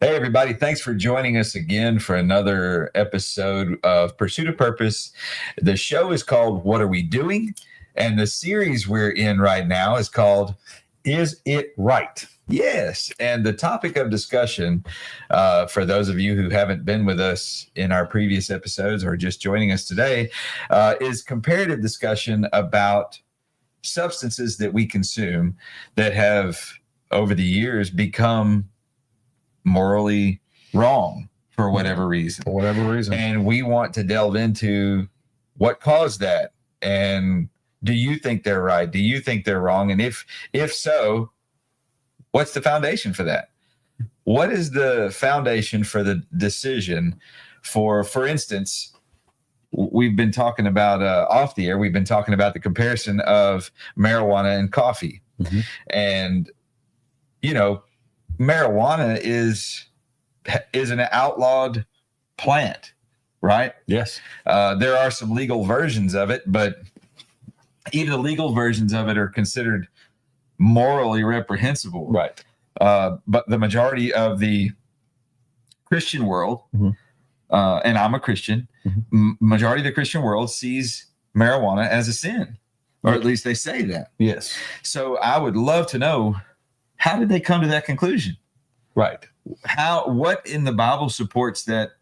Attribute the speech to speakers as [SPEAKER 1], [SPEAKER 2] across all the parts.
[SPEAKER 1] Hey, everybody. Thanks for joining us again for another episode of Pursuit of Purpose. The show is called What Are We Doing? And the series we're in right now is called
[SPEAKER 2] Is It Right?
[SPEAKER 1] Yes. And the topic of discussion, for those of you who haven't been with us in our previous episodes or just joining us today, is comparative discussion about substances that we consume that have, over the years, become morally wrong for whatever reason.
[SPEAKER 2] For whatever reason.
[SPEAKER 1] And we want to delve into what caused that. And do you think they're right? Do you think they're wrong? And if so, what's the foundation for that? What is the foundation for the decision for instance, we've been talking about off the air, we've been talking about the comparison of marijuana and coffee.
[SPEAKER 2] Mm-hmm.
[SPEAKER 1] And, you know, marijuana is an outlawed plant, right?
[SPEAKER 2] Yes.
[SPEAKER 1] There are some legal versions of it, but even the legal versions of it are considered morally reprehensible.
[SPEAKER 2] Right.
[SPEAKER 1] But the majority of the Christian world,
[SPEAKER 2] mm-hmm.
[SPEAKER 1] And I'm a Christian,
[SPEAKER 2] mm-hmm.
[SPEAKER 1] Majority of the Christian world sees marijuana as a sin, or at least they say that.
[SPEAKER 2] Yes.
[SPEAKER 1] So I would love to know, how did they come to that conclusion?
[SPEAKER 2] Right.
[SPEAKER 1] What in the Bible supports that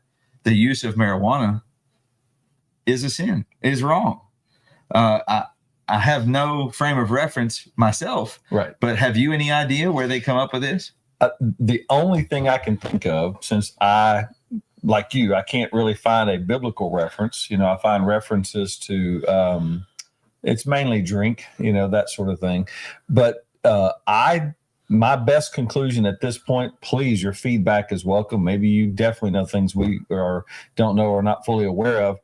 [SPEAKER 1] the use of marijuana is a sin, is wrong? I have no frame of reference myself.
[SPEAKER 2] Right.
[SPEAKER 1] But have you any idea where they come up with this?
[SPEAKER 2] The only thing I can think of, since like you, I can't really find a biblical reference. You know, I find references to, it's mainly drink, you know, that sort of thing. But my best conclusion at this point, please, your feedback is welcome. Maybe you definitely know things we don't know or not fully aware of,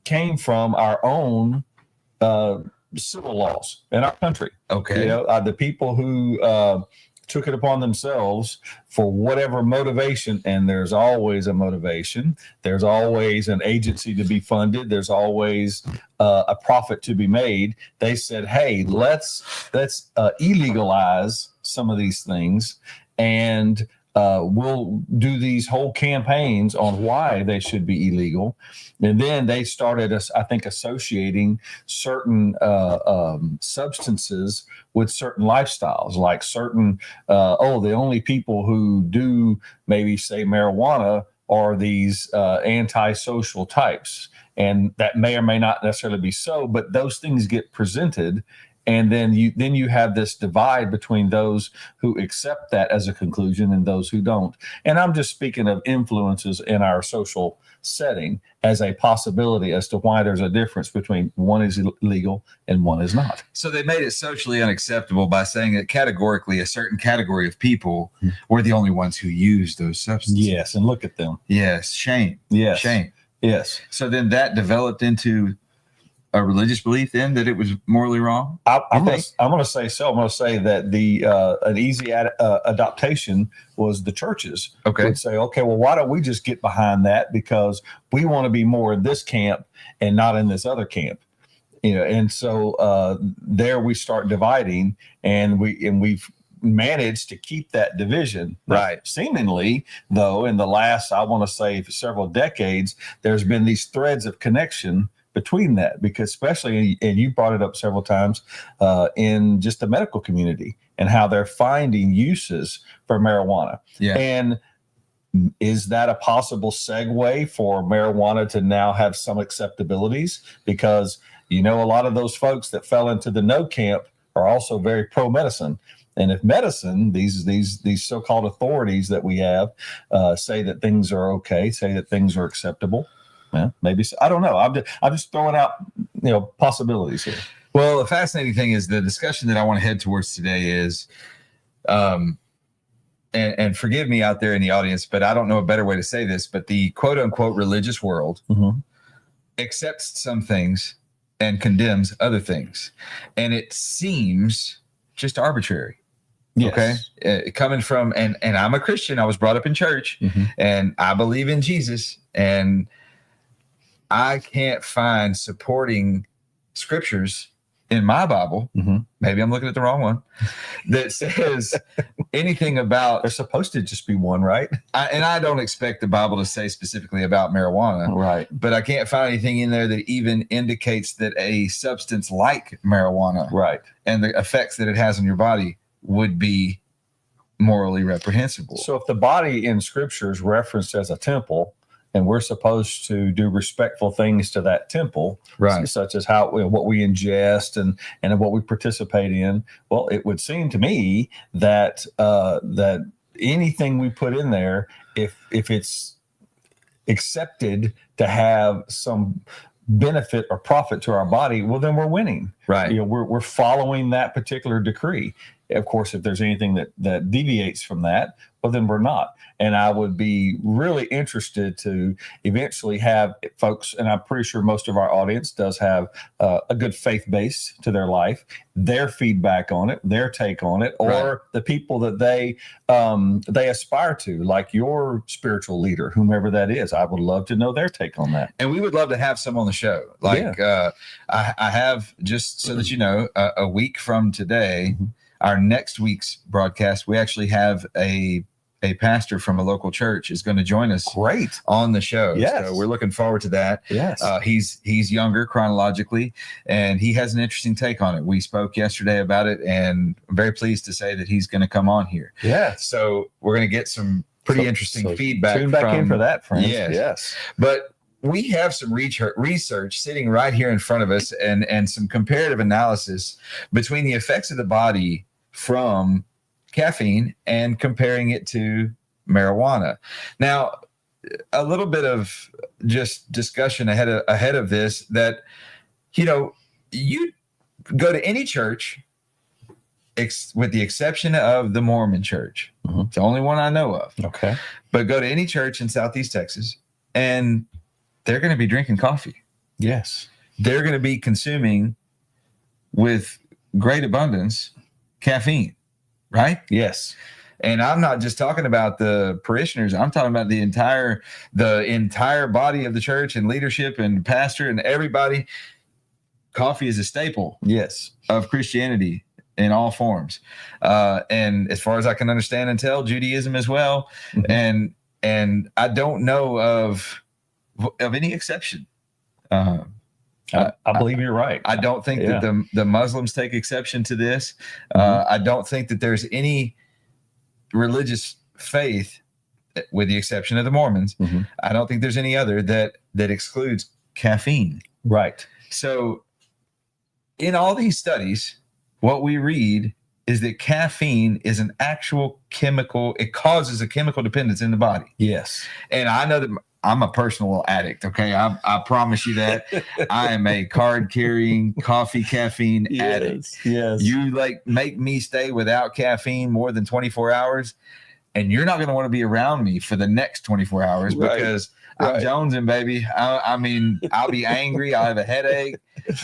[SPEAKER 2] came from our own civil laws in our country.
[SPEAKER 1] Okay.
[SPEAKER 2] You know, the people who took it upon themselves for whatever motivation, and there's always a motivation. There's always an agency to be funded. There's always a profit to be made. They said, hey, let's illegalize some of these things, and we'll do these whole campaigns on why they should be illegal. And then they started, I think, associating certain substances with certain lifestyles, like certain, the only people who do maybe say marijuana are these antisocial types. And that may or may not necessarily be so, but those things get presented. And then you have this divide between those who accept that as a conclusion and those who don't. And I'm just speaking of influences in our social setting as a possibility as to why there's a difference between one is illegal and one is not.
[SPEAKER 1] So they made it socially unacceptable by saying that categorically a certain category of people were the only ones who used those substances.
[SPEAKER 2] Yes, and look at them.
[SPEAKER 1] Yes, shame.
[SPEAKER 2] Yes.
[SPEAKER 1] Shame.
[SPEAKER 2] Yes.
[SPEAKER 1] So then that developed into a religious belief then that it was morally wrong?
[SPEAKER 2] I'm going to say so. I'm going to say that an easy adaptation was the churches.
[SPEAKER 1] Okay.
[SPEAKER 2] Would say, okay, well, why don't we just get behind that, because we want to be more in this camp and not in this other camp. You know, and so there we start dividing, and we've managed to keep that division.
[SPEAKER 1] Right.
[SPEAKER 2] Seemingly, though, in the last, I want to say, several decades, there's been these threads of connection between that, because especially, and you brought it up several times, in just the medical community and how they're finding uses for marijuana.
[SPEAKER 1] Yeah.
[SPEAKER 2] And is that a possible segue for marijuana to now have some acceptabilities? Because, you know, a lot of those folks that fell into the no camp are also very pro-medicine. And if medicine, these so-called authorities that we have, say that things are okay, say that things are acceptable, well, maybe so. I don't know. I'm just throwing out, possibilities here.
[SPEAKER 1] Well, the fascinating thing is the discussion that I want to head towards today is, and forgive me out there in the audience, but I don't know a better way to say this, but the quote unquote religious world accepts some things and condemns other things. And it seems just arbitrary.
[SPEAKER 2] Yes.
[SPEAKER 1] Okay. Coming from, and I'm a Christian, I was brought up in church, and I believe in Jesus, and I can't find supporting scriptures in my Bible, maybe I'm looking at the wrong one, that says anything about,
[SPEAKER 2] There's supposed to just be one, right?
[SPEAKER 1] and I don't expect the Bible to say specifically about marijuana,
[SPEAKER 2] Right.
[SPEAKER 1] but I can't find anything in there that even indicates that a substance like marijuana
[SPEAKER 2] Right.
[SPEAKER 1] and the effects that it has on your body would be morally reprehensible.
[SPEAKER 2] So if the body in scripture is referenced as a temple, and we're supposed to do respectful things to that temple,
[SPEAKER 1] Right.
[SPEAKER 2] such as what we ingest and what we participate in. Well, it would seem to me that that anything we put in there, if it's accepted to have some benefit or profit to our body, well, then we're winning.
[SPEAKER 1] Right.
[SPEAKER 2] We're following that particular decree. Of course, if there's anything that deviates from that, well, then we're not. And I would be really interested to eventually have folks, and I'm pretty sure most of our audience does have a good faith base to their life, their feedback on it, their take on it, or
[SPEAKER 1] Right.
[SPEAKER 2] the people that they aspire to, like your spiritual leader, whomever that is. I would love to know their take on that.
[SPEAKER 1] And we would love to have some on the show. Like I have, just so that you know, a week from today, our next week's broadcast, we actually have a pastor from a local church is going to join us
[SPEAKER 2] Great.
[SPEAKER 1] on the show.
[SPEAKER 2] Yes.
[SPEAKER 1] So we're looking forward to that.
[SPEAKER 2] Yes.
[SPEAKER 1] He's younger chronologically, and he has an interesting take on it. We spoke yesterday about it, and I'm very pleased to say that he's going to come on here.
[SPEAKER 2] Yes.
[SPEAKER 1] So we're going to get some pretty interesting feedback.
[SPEAKER 2] Tune back in
[SPEAKER 1] from-
[SPEAKER 2] for that, friends.
[SPEAKER 1] Yes.
[SPEAKER 2] Yes.
[SPEAKER 1] But we have some research sitting right here in front of us, and some comparative analysis between the effects of the body from caffeine and comparing it to marijuana. Now, a little bit of just discussion ahead of this, that, you go to any church, with the exception of the Mormon church.
[SPEAKER 2] Mhm.
[SPEAKER 1] It's the only one I know of.
[SPEAKER 2] Okay.
[SPEAKER 1] But go to any church in Southeast Texas, and they're going to be drinking coffee.
[SPEAKER 2] Yes.
[SPEAKER 1] They're going to be consuming with great abundance caffeine, right?
[SPEAKER 2] Yes.
[SPEAKER 1] And I'm not just talking about the parishioners. I'm talking about the entire body of the church and leadership and pastor and everybody. Coffee is a staple
[SPEAKER 2] Yes.
[SPEAKER 1] of Christianity in all forms. And as far as I can understand and tell, Judaism as well.
[SPEAKER 2] Mhm.
[SPEAKER 1] And I don't know of any exception.
[SPEAKER 2] I believe you're right.
[SPEAKER 1] I don't think that the Muslims take exception to this. I don't think that there's any religious faith, with the exception of the Mormons.
[SPEAKER 2] Mhm.
[SPEAKER 1] I don't think there's any other that excludes caffeine.
[SPEAKER 2] Right.
[SPEAKER 1] So in all these studies, what we read is that caffeine is an actual chemical. It causes a chemical dependence in the body.
[SPEAKER 2] Yes.
[SPEAKER 1] And I know that I'm a personal addict. Okay. I promise you that. I am a card carrying coffee caffeine addict.
[SPEAKER 2] Yes.
[SPEAKER 1] You make me stay without caffeine more than 24 hours, and you're not going to want to be around me for the next 24 hours
[SPEAKER 2] Right.
[SPEAKER 1] because I'm jonesing, baby. I mean, I'll be angry. I'll have a headache.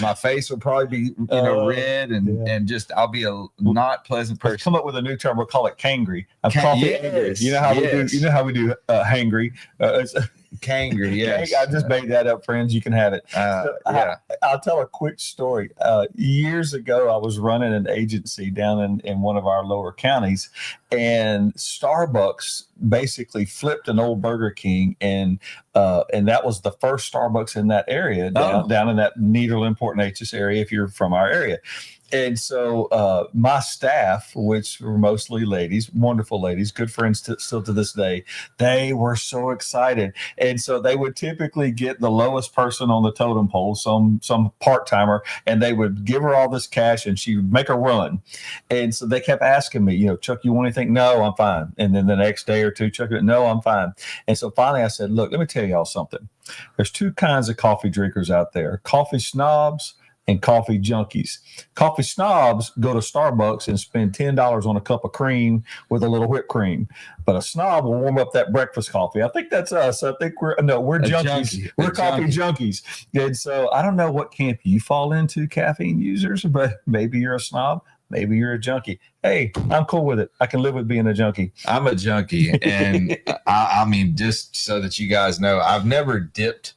[SPEAKER 1] My face will probably be, red, and just I'll be a not pleasant
[SPEAKER 2] Let's
[SPEAKER 1] person.
[SPEAKER 2] come up with a new term. We'll call it cangry. I'm
[SPEAKER 1] Yes,
[SPEAKER 2] coffee angry. You know how we do.
[SPEAKER 1] yes.
[SPEAKER 2] You know how we do hangry.
[SPEAKER 1] Kangry, yes.
[SPEAKER 2] I just made that up, friends. You can have it.
[SPEAKER 1] Yeah.
[SPEAKER 2] I'll tell a quick story. Years ago, I was running an agency down in one of our lower counties, and Starbucks basically flipped an old Burger King, and that was the first Starbucks in that area, down in that Nederland, Port Neches area, if you're from our area. And so my staff, which were mostly ladies, wonderful ladies, good friends still to this day, they were so excited. And so they would typically get the lowest person on the totem pole, some part-timer, and they would give her all this cash and she would make a run. And so they kept asking me, Chuck, you want anything? No, I'm fine. And then the next day or two, Chuck, no, I'm fine. And so finally I said, look, let me tell y'all something. There's two kinds of coffee drinkers out there, coffee snobs and coffee junkies. Coffee snobs go to Starbucks and spend $10 on a cup of cream with a little whipped cream. But a snob will warm up that breakfast coffee. I think that's us. I think we're junkies.
[SPEAKER 1] junkie.
[SPEAKER 2] We're
[SPEAKER 1] A
[SPEAKER 2] coffee junkies. And so I don't know what camp you fall into, caffeine users, but maybe you're a snob. Maybe you're a junkie. Hey, I'm cool with it. I can live with being a junkie.
[SPEAKER 1] I'm a junkie. And I mean, just so that you guys know, I've never dipped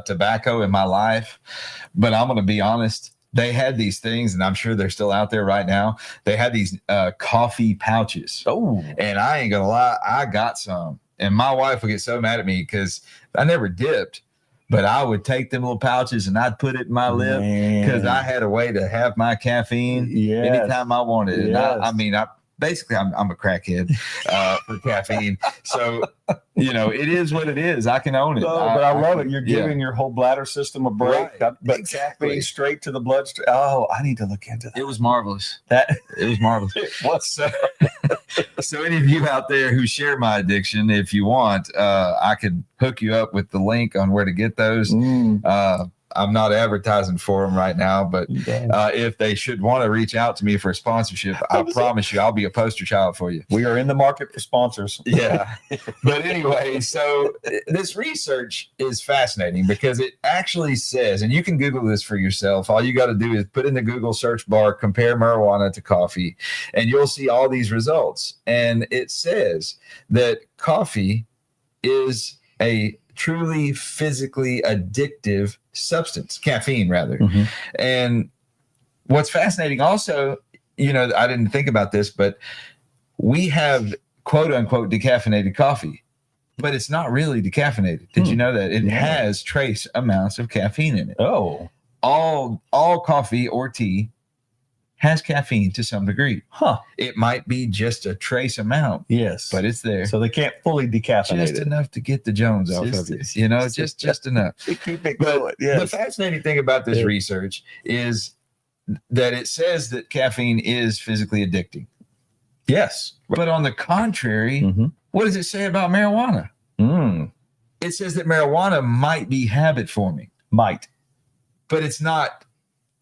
[SPEAKER 1] tobacco in my life, but I'm going to be honest. they had these things, and I'm sure they're still out there right now. They had these coffee pouches.
[SPEAKER 2] Oh,
[SPEAKER 1] And I ain't gonna lie, I got some. And my wife would get so mad at me because I never dipped, but I would take them little pouches and I'd put it in my lip because I had a way to have my caffeine anytime I wanted. And I'm a crackhead for caffeine. So, it is what it is. I can own it.
[SPEAKER 2] But I love it. You're giving your whole bladder system a break.
[SPEAKER 1] Right.
[SPEAKER 2] But
[SPEAKER 1] Exactly.
[SPEAKER 2] caffeine straight to the bloodstream. Oh, I need to look into that.
[SPEAKER 1] It was marvelous.
[SPEAKER 2] It
[SPEAKER 1] was marvelous.
[SPEAKER 2] What's
[SPEAKER 1] So any of you out there who share my addiction, if you want, I could hook you up with the link on where to get those. I'm not advertising for them right now, but if they should want to reach out to me for a sponsorship, I promise you I'll be a poster child for you.
[SPEAKER 2] We are in the market for sponsors.
[SPEAKER 1] Yeah. But anyway, so this research is fascinating because it actually says, and you can Google this for yourself. All you got to do is put in the Google search bar, compare marijuana to coffee, and you'll see all these results. And it says that coffee is a truly physically addictive substance, caffeine rather. And what's fascinating also, I didn't think about this, but we have quote unquote decaffeinated coffee, but it's not really decaffeinated. Did you know that it has trace amounts of caffeine in it?
[SPEAKER 2] Oh,
[SPEAKER 1] all coffee or tea has caffeine to some degree. It might be just a trace amount.
[SPEAKER 2] Yes,
[SPEAKER 1] but it's there.
[SPEAKER 2] So they can't fully decaffeinate
[SPEAKER 1] just enough to get the Jones off of you. Just enough.
[SPEAKER 2] Keep it going. Yes.
[SPEAKER 1] The fascinating thing about this research is that it says that caffeine is physically addicting.
[SPEAKER 2] Yes.
[SPEAKER 1] But on the contrary, what does it say about marijuana? It says that marijuana might be habit forming.
[SPEAKER 2] Might.
[SPEAKER 1] But it's not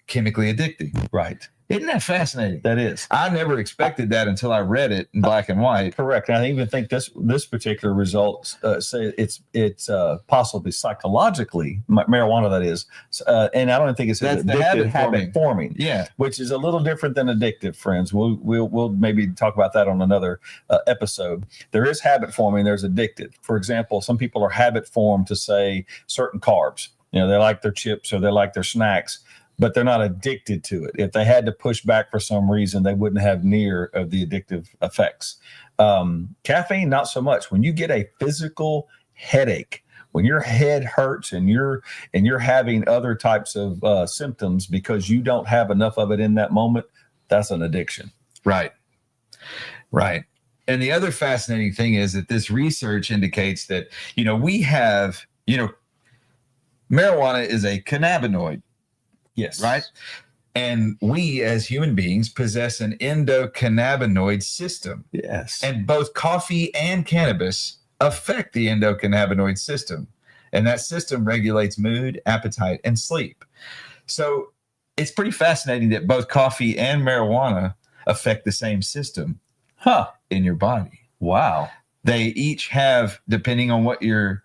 [SPEAKER 1] chemically addicting.
[SPEAKER 2] Right.
[SPEAKER 1] Isn't that fascinating?
[SPEAKER 2] That is.
[SPEAKER 1] I never expected that until I read it in black and white.
[SPEAKER 2] Correct. And I even think this particular result say it's possibly psychologically marijuana, that is, and I don't think it's addictive, habit forming.
[SPEAKER 1] Yeah,
[SPEAKER 2] which is a little different than addictive. Friends, we'll maybe talk about that on another episode. There is habit forming. There's addictive. For example, some people are habit formed to say certain carbs. They like their chips or they like their snacks, but they're not addicted to it. If they had to push back for some reason, they wouldn't have near of the addictive effects. Caffeine, not so much. When you get a physical headache, when your head hurts and you're having other types of symptoms because you don't have enough of it in that moment, that's an addiction.
[SPEAKER 1] Right. And the other fascinating thing is that this research indicates that, we have, marijuana is a cannabinoid.
[SPEAKER 2] Yes.
[SPEAKER 1] Right. And we as human beings possess an endocannabinoid system.
[SPEAKER 2] Yes.
[SPEAKER 1] And both coffee and cannabis affect the endocannabinoid system. And that system regulates mood, appetite, and sleep. So it's pretty fascinating that both coffee and marijuana affect the same system in your body.
[SPEAKER 2] Wow.
[SPEAKER 1] They each have, depending on what your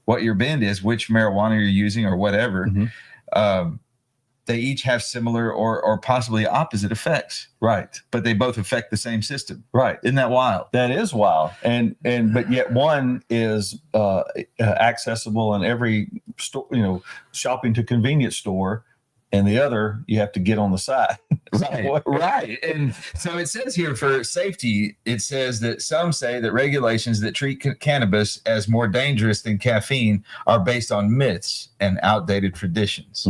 [SPEAKER 1] bend is, which marijuana you're using or whatever, they each have similar or possibly opposite effects.
[SPEAKER 2] Right.
[SPEAKER 1] But they both affect the same system.
[SPEAKER 2] Right.
[SPEAKER 1] Isn't that wild?
[SPEAKER 2] That is wild. But yet one is accessible in every store, shopping to convenience store, and the other you have to get on the side.
[SPEAKER 1] Right. And so it says here for safety, it says that some say that regulations that treat cannabis as more dangerous than caffeine are based on myths and outdated traditions.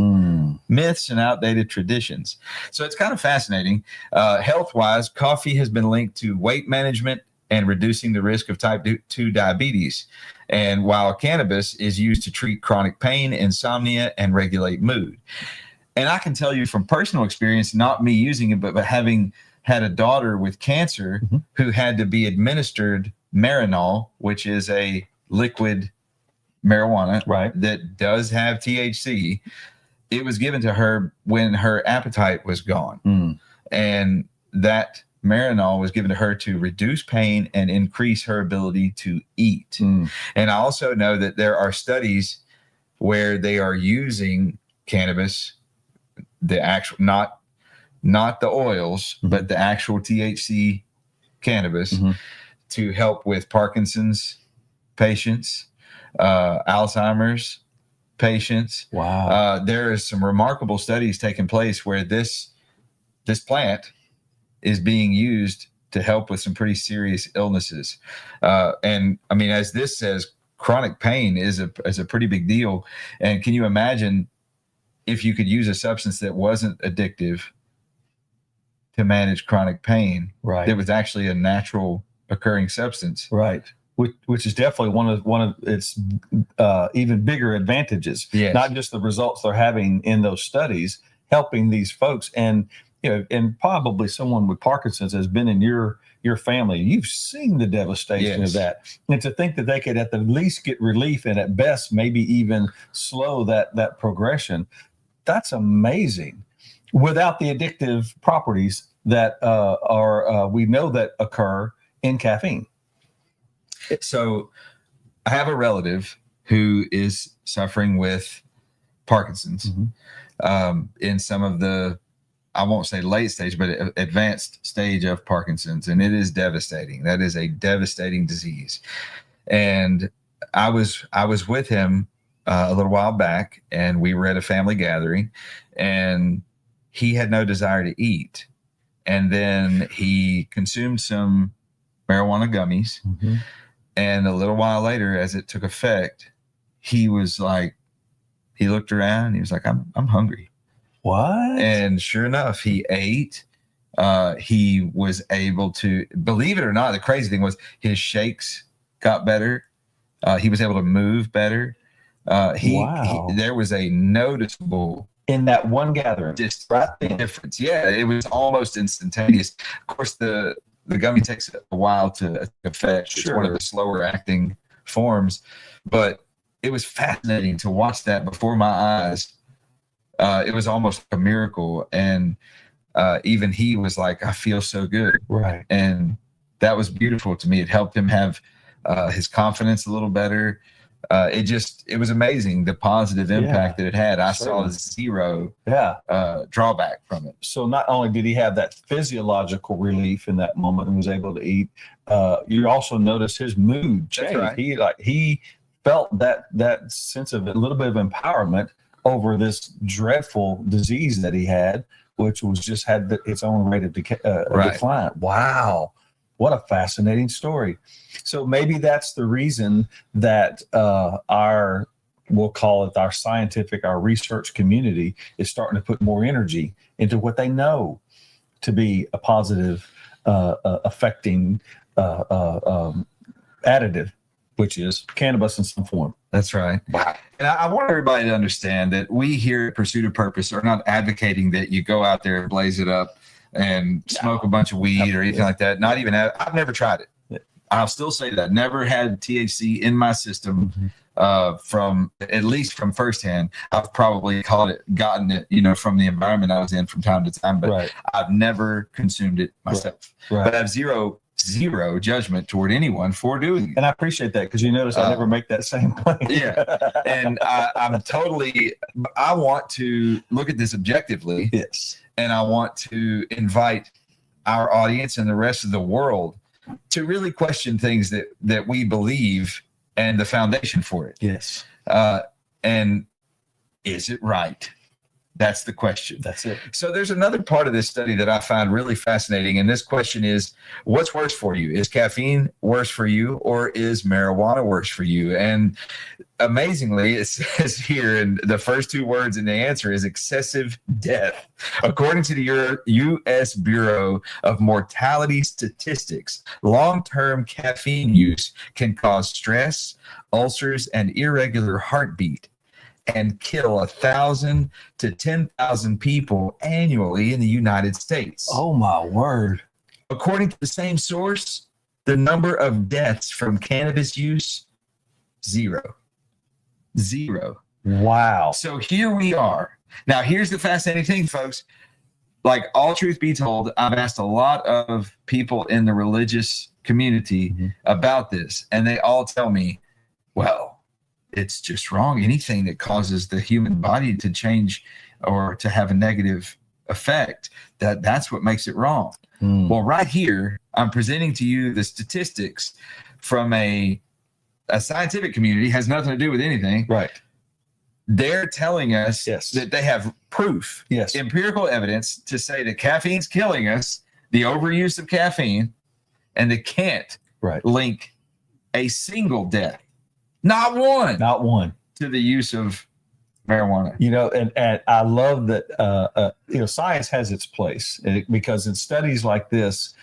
[SPEAKER 1] Myths and outdated traditions. So it's kind of fascinating. Health-wise, coffee has been linked to weight management and reducing the risk of type 2 diabetes. And while cannabis is used to treat chronic pain, insomnia, and regulate mood. And I can tell you from personal experience, not me using it, but having had a daughter with cancer who had to be administered Marinol, which is a liquid marijuana that does have THC. It was given to her when her appetite was gone. And that Marinol was given to her to reduce pain and increase her ability to eat. And I also know that there are studies where they are using cannabis, the actual, not the oils, but the actual THC cannabis to help with Parkinson's patients, Alzheimer's, patients.
[SPEAKER 2] Wow.
[SPEAKER 1] There is some remarkable studies taking place where this plant is being used to help with some pretty serious illnesses. And I mean, as this says, chronic pain is a pretty big deal. And can you imagine if you could use a substance that wasn't addictive to manage chronic pain?
[SPEAKER 2] Right.
[SPEAKER 1] That was actually a natural occurring substance.
[SPEAKER 2] Right. Which is definitely one of its even bigger advantages.
[SPEAKER 1] Yes.
[SPEAKER 2] Not just the results they're having in those studies, helping these folks, and and probably someone with Parkinson's has been in your family. You've seen the devastation
[SPEAKER 1] Yes.
[SPEAKER 2] of that, and to think that they could at the least get relief, and at best maybe even slow that progression. That's amazing. Without the addictive properties that are we know that occur in caffeine.
[SPEAKER 1] So I have a relative who is suffering with Parkinson's in some of the, I won't say late stage, but advanced stage of Parkinson's. And it is devastating. That is a devastating disease. And I was with him a little while back, and we were at a family gathering, and he had no desire to eat. And then he consumed some marijuana gummies. And a little while later, as it took effect, he was like, he looked around and he was like, I'm hungry.
[SPEAKER 2] What?
[SPEAKER 1] And sure enough, he ate. He was able to, believe it or not, the crazy thing was his shakes got better. He was able to move better. There was a noticeable
[SPEAKER 2] in that one gathering,
[SPEAKER 1] just difference. Yeah, it was almost instantaneous. Of course, the gummy takes a while to affect. Sure. It's one of the slower acting forms, but it was fascinating to watch that before my eyes. It was almost a miracle. And even he was like, I feel so good.
[SPEAKER 2] Right.
[SPEAKER 1] And that was beautiful to me. It helped him have his confidence a little better. It was amazing, the positive impact that it had. I saw zero drawback from it.
[SPEAKER 2] So not only did he have that physiological relief in that moment and was able to eat, you also noticed his mood change. Right. He felt that sense of a little bit of empowerment over this dreadful disease that he had, which was just had its own rate of decline. Wow. What a fascinating story. So maybe that's the reason that we'll call it our scientific, our research community is starting to put more energy into what they know to be a positive affecting additive, which is cannabis in some form.
[SPEAKER 1] That's right. Wow. And I want everybody to understand that we here at Pursuit of Purpose are not advocating that you go out there and blaze it up and smoke a bunch of weed or anything like that. Not even, I've never tried it. I'll still say that. Never had THC in my system from firsthand. I've probably gotten it, from the environment I was in from time to time, but I've never consumed it myself. Right. But I have zero judgment toward anyone for doing it.
[SPEAKER 2] And I appreciate that, because you notice I never make that same claim.
[SPEAKER 1] And I want to look at this objectively.
[SPEAKER 2] Yes.
[SPEAKER 1] And I want to invite our audience and the rest of the world to really question things that we believe and the foundation for it.
[SPEAKER 2] Yes.
[SPEAKER 1] And is it right? That's the question.
[SPEAKER 2] That's it.
[SPEAKER 1] So there's another part of this study that I find really fascinating. And this question is, what's worse for you? Is caffeine worse for you, or is marijuana worse for you? And amazingly, it says here, and the first two words in the answer is excessive death. According to the U.S. Bureau of Mortality Statistics, long-term caffeine use can cause stress, ulcers, and irregular heartbeat, and kill 1,000 to 10,000 people annually in the United States.
[SPEAKER 2] Oh, my word.
[SPEAKER 1] According to the same source, the number of deaths from cannabis use, zero.
[SPEAKER 2] Wow.
[SPEAKER 1] So here we are. Now, here's the fascinating thing, folks. Like, all truth be told, I've asked a lot of people in the religious community about this, and they all tell me, well, it's just wrong. Anything that causes the human body to change or to have a negative effect, that's what makes it wrong. Well, right here, I'm presenting to you the statistics from a scientific community, has nothing to do with anything.
[SPEAKER 2] Right.
[SPEAKER 1] they're telling us
[SPEAKER 2] Yes.
[SPEAKER 1] that they have proof,
[SPEAKER 2] Yes.
[SPEAKER 1] empirical evidence to say that caffeine's killing us, the overuse of caffeine, and they can't
[SPEAKER 2] Right.
[SPEAKER 1] link a single death, not one,
[SPEAKER 2] Not one.
[SPEAKER 1] to the use of marijuana.
[SPEAKER 2] And I love that science has its place because in studies like this,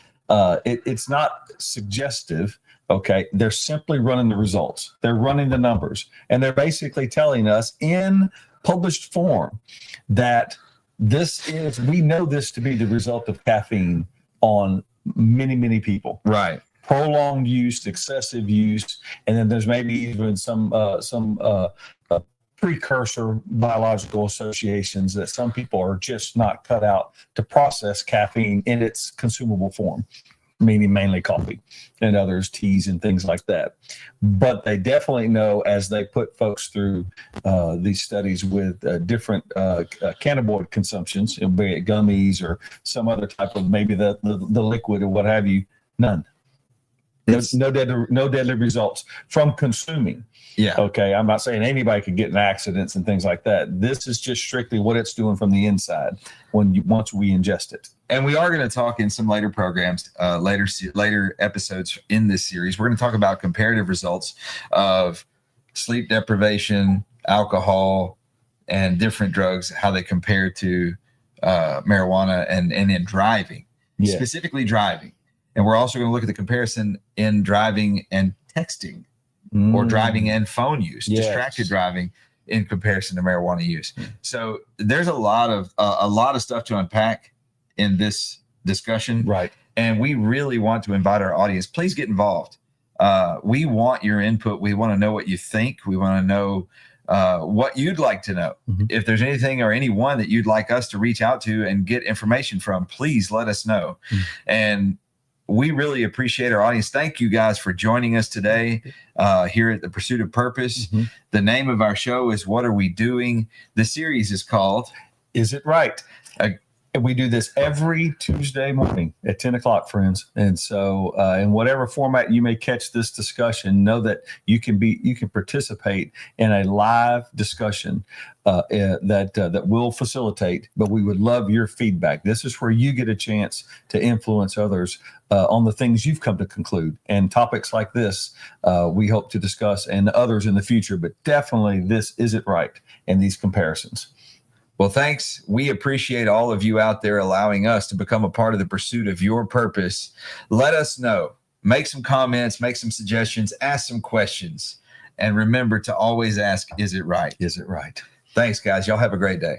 [SPEAKER 2] it's not suggestive. Okay, they're simply running the results. They're running the numbers, and they're basically telling us in published form that we know this to be the result of caffeine on many, many people.
[SPEAKER 1] Right.
[SPEAKER 2] Prolonged use, excessive use, and then there's maybe even some precursor biological associations that some people are just not cut out to process caffeine in its consumable form, meaning mainly coffee and others, teas and things like that. But they definitely know, as they put folks through these studies with different cannabinoid consumptions, be it gummies or some other type of maybe the liquid or what have you, none. No deadly results from consuming.
[SPEAKER 1] Yeah.
[SPEAKER 2] Okay. I'm not saying anybody could get in accidents and things like that. This is just strictly what it's doing from the inside once we ingest it.
[SPEAKER 1] And we are going to talk in some later programs, later episodes in this series. We're going to talk about comparative results of sleep deprivation, alcohol, and different drugs, how they compare to marijuana and in driving,
[SPEAKER 2] Yeah.
[SPEAKER 1] specifically driving. And we're also going to look at the comparison in driving and texting, or driving and phone use,
[SPEAKER 2] Yes.
[SPEAKER 1] distracted driving in comparison to marijuana use. So there's a lot of stuff to unpack in this discussion.
[SPEAKER 2] Right.
[SPEAKER 1] And we really want to invite our audience. Please get involved. We want your input. We want to know what you think. We want to know what you'd like to know.
[SPEAKER 2] Mhm.
[SPEAKER 1] If there's anything or anyone that you'd like us to reach out to and get information from, please let us know. And we really appreciate our audience. Thank you guys for joining us today here at The Pursuit of Purpose. The name of our show is What Are We Doing? The series is called
[SPEAKER 2] Is It Right? And we do this every Tuesday morning at 10 o'clock, friends. And so in whatever format you may catch this discussion, know that you can participate in a live discussion that will facilitate, but we would love your feedback. This is where you get a chance to influence others on the things you've come to conclude. And topics like this, we hope to discuss, and others in the future, but definitely this Is It Right? And these comparisons.
[SPEAKER 1] Well, thanks. We appreciate all of you out there allowing us to become a part of the pursuit of your purpose. Let us know. Make some comments, make some suggestions, ask some questions. And remember to always ask, is it right?
[SPEAKER 2] Is it right?
[SPEAKER 1] Thanks, guys. Y'all have a great day.